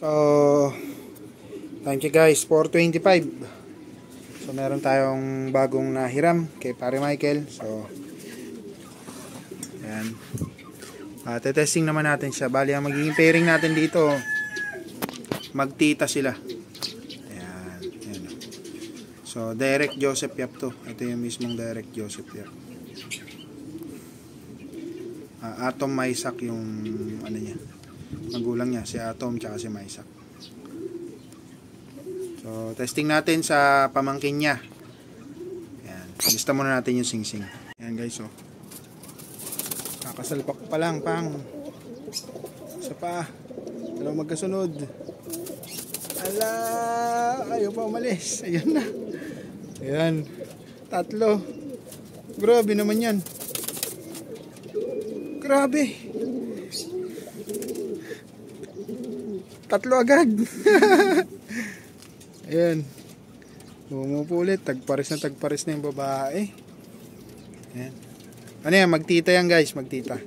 So, time check guys, 4:25. So, meron tayong bagong nahiram kay Pare Michael. So, ayan. Testing naman natin siya. Bali, ang magiging pairing natin dito, magtita sila. Ayan. Ayan. So, Derek Joseph Yap to. Ito yung mismong Derek Joseph Yap. Atom Maisak yung ano niya. Magulang niya, si Atom tsaka si Maisak. So, testing natin sa pamangkin niya. Ayan. Lista muna natin yung singsing. Ayan guys, oh. Kakasalpak pa lang, pang. Isa pa. Dalawang magkasunod. Ala! Ayaw pa umalis. Ayan na. Ayan. Tatlo. Grabe naman yan. Grabe. Tatlo agad. Ayan. Bumupulit. Tagpares na yung babae. Ayan. Ano yan? Magtita yan guys. Magtita.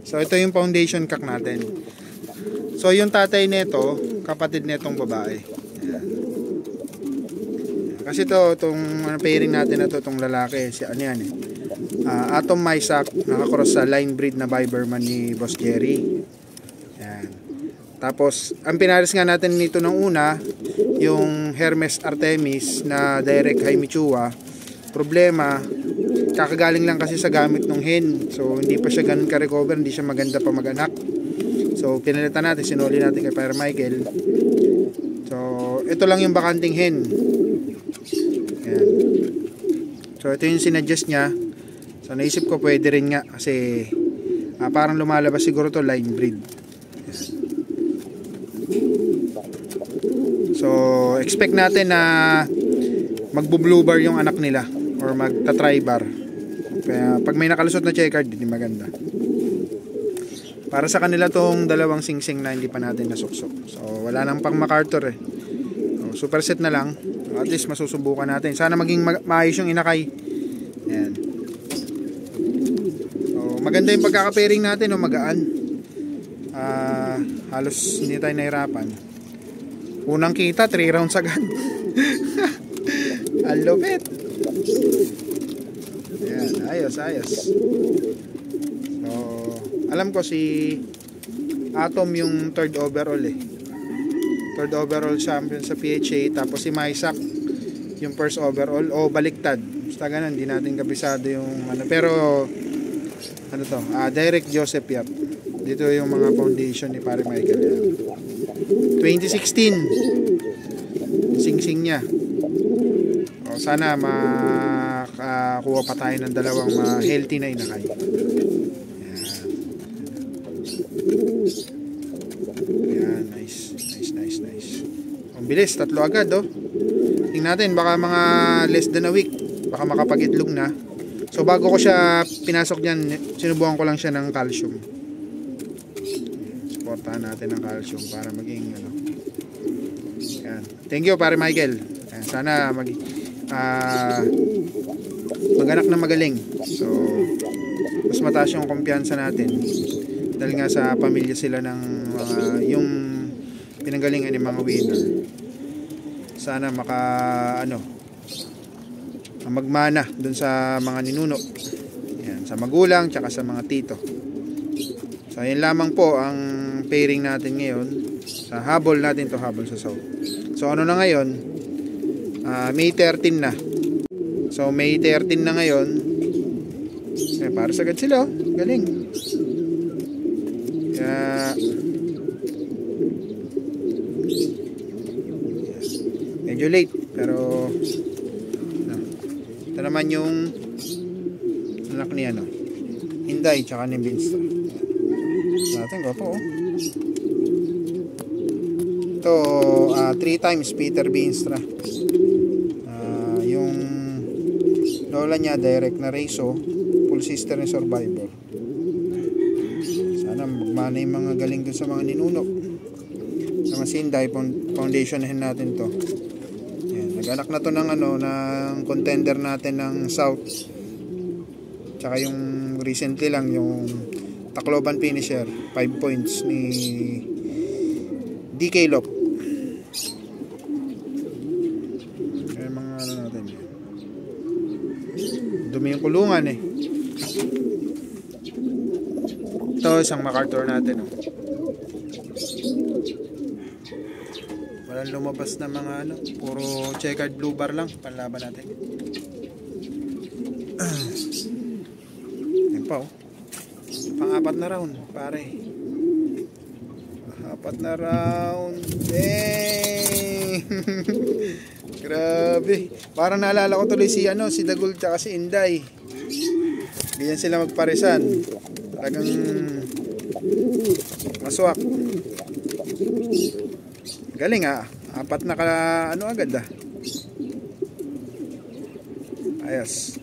So ito yung foundation cock natin. So yung tatay nito, kapatid netong babae. Ayan. Kasi itong pairing natin na itong lalaki. Si ano yan eh. Atom Maisak. Nakakross sa line breed na Biberman ni Boss Jerry. Ayan. Tapos, ang pinares nga natin nito ng una, yung Hermes Artemis na Derek Jaime Chua. Problema, kakagaling lang kasi sa gamit ng hen. So, hindi pa siya ganun ka-recover, hindi siya maganda pa mag-anak. So, pinalitan natin, sinuli natin kay Pare Michael. So, ito lang yung bakanting hen. Ayan. So, ito yung sinadjust niya. So, naisip ko pwede rin nga kasi parang lumalabas siguro to line breed. So, expect natin na magbo-blue bar yung anak nila or magta-try bar. Kaya pag may nakalusot na checkered, hindi maganda. Para sa kanila tong dalawang singsing na hindi pa natin nasuksok. So, wala nang pang MacArthur eh. So, superset na lang. At least masusubukan natin. Sana maging maayos yung inakay. Ayan. So, maganda yung pagkaka-pairing natin, no? Magaan. Halos hindi tayo nahirapan. Unang kita, 3 rounds agad. I love it. Ayan, ayos. So, alam ko si Atom yung 3rd overall eh. 3rd overall champion sa PHA. Tapos si Maisak yung 1st overall. O baliktad. Basta ganun, hindi natin kabisado yung ano. Pero, ano to? Derek Joseph Yap. Dito yung mga foundation ni Pare Michael. 2016 singsing niya. O, sana makakuha pa tayo ng dalawang healthy na inakay. Ayan, nice. Ang bilis, 3 agad oh. Tingnan natin, baka mga less than a week baka makapag-itlog na. So bago ko siya pinasok dyan, sinubukan ko lang siya ng calcium. Supportahan natin ng calcium para maging ano. Ayan. Thank you Pare Michael. Ayan, sana maganak na magaling. So mas mataas yung kumpiyansa natin dahil nga sa pamilya sila ng yung pinanggalingan ng mga winner. Sana magmana dun sa mga ninuno. Ayan, sa magulang tsaka sa mga tito. So ayun lamang po ang pairing natin ngayon sa habol natin to, habol sa South. So ano na ngayon, May 13 na. So May 13 na ngayon. Para sagad sila oh. Galing. Medyo late pero ito naman yung anak ni ano, Hinday tsaka ni Vinstra. Natin ko po oh. Ito 3 times Peter Vinstra. Yung lola niya direct na Rezo, full sister ni Survivor. Sana magmana yung mga galing dun sa mga ninuno. Sa mga Hinday foundationin natin to. Nag-anak na to ng ng contender natin ng South. Tsaka yung recently lang yung Tacloban finisher, 5 points ni DK Lock. Ayan mga ano natin yan. Dumi yung kulungan eh. Ito isang MacArthur natin oh. Walang lumabas na mga ano, puro checkered blue bar lang panlaban natin. Yan pa oh. Pang-apat na round pare. Apat na round. Dang. Grabe. Parang naalala ko tuloy si ano, si Dagul tsaka si Inday. Ganyan sila magparisan. Talagang maswak. Galing ah. Apat na ano agad ah. Ayos.